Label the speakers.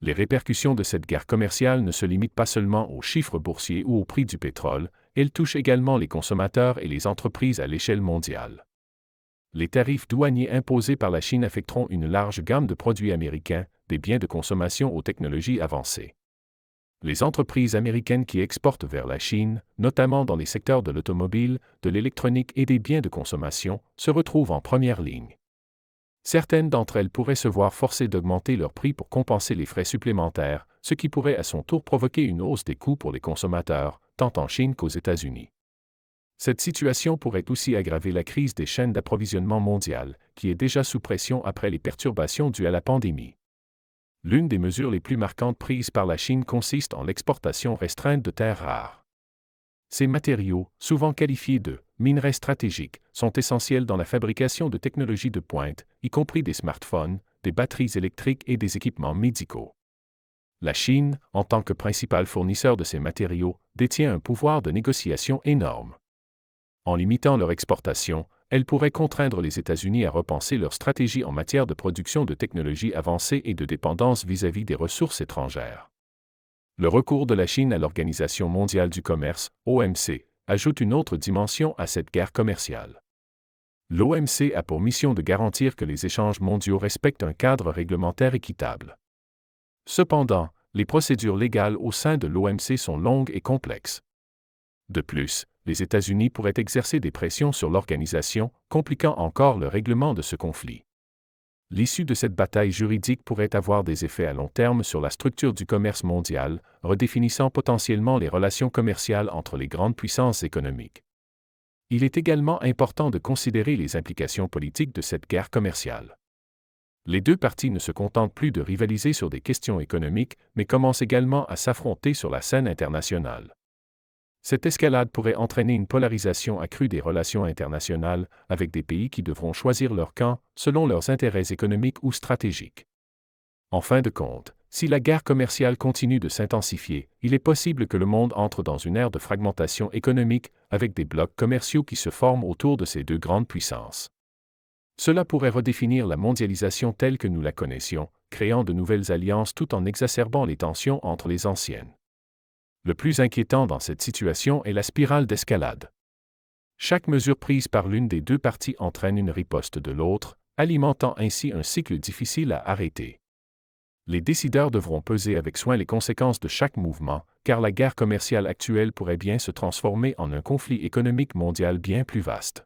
Speaker 1: Les répercussions de cette guerre commerciale ne se limitent pas seulement aux chiffres boursiers ou au prix du pétrole, elles touchent également les consommateurs et les entreprises à l'échelle mondiale. Les tarifs douaniers imposés par la Chine affecteront une large gamme de produits américains, des biens de consommation aux technologies avancées. Les entreprises américaines qui exportent vers la Chine, notamment dans les secteurs de l'automobile, de l'électronique et des biens de consommation, se retrouvent en première ligne. Certaines d'entre elles pourraient se voir forcées d'augmenter leurs prix pour compenser les frais supplémentaires, ce qui pourrait à son tour provoquer une hausse des coûts pour les consommateurs, tant en Chine qu'aux États-Unis. Cette situation pourrait aussi aggraver la crise des chaînes d'approvisionnement mondiales, qui est déjà sous pression après les perturbations dues à la pandémie. L'une des mesures les plus marquantes prises par la Chine consiste en l'exportation restreinte de terres rares. Ces matériaux, souvent qualifiés de minerais stratégiques, sont essentiels dans la fabrication de technologies de pointe, y compris des smartphones, des batteries électriques et des équipements médicaux. La Chine, en tant que principal fournisseur de ces matériaux, détient un pouvoir de négociation énorme. En limitant leur exportation, elle pourrait contraindre les États-Unis à repenser leur stratégie en matière de production de technologies avancées et de dépendance vis-à-vis des ressources étrangères. Le recours de la Chine à l'Organisation mondiale du commerce, OMC, ajoute une autre dimension à cette guerre commerciale. L'OMC a pour mission de garantir que les échanges mondiaux respectent un cadre réglementaire équitable. Cependant, les procédures légales au sein de l'OMC sont longues et complexes. De plus, les États-Unis pourraient exercer des pressions sur l'organisation, compliquant encore le règlement de ce conflit. L'issue de cette bataille juridique pourrait avoir des effets à long terme sur la structure du commerce mondial, redéfinissant potentiellement les relations commerciales entre les grandes puissances économiques. Il est également important de considérer les implications politiques de cette guerre commerciale. Les deux parties ne se contentent plus de rivaliser sur des questions économiques, mais commencent également à s'affronter sur la scène internationale. Cette escalade pourrait entraîner une polarisation accrue des relations internationales, avec des pays qui devront choisir leur camp selon leurs intérêts économiques ou stratégiques. En fin de compte, si la guerre commerciale continue de s'intensifier, il est possible que le monde entre dans une ère de fragmentation économique, avec des blocs commerciaux qui se forment autour de ces deux grandes puissances. Cela pourrait redéfinir la mondialisation telle que nous la connaissions, créant de nouvelles alliances tout en exacerbant les tensions entre les anciennes. Le plus inquiétant dans cette situation est la spirale d'escalade. Chaque mesure prise par l'une des deux parties entraîne une riposte de l'autre, alimentant ainsi un cycle difficile à arrêter. Les décideurs devront peser avec soin les conséquences de chaque mouvement, car la guerre commerciale actuelle pourrait bien se transformer en un conflit économique mondial bien plus vaste.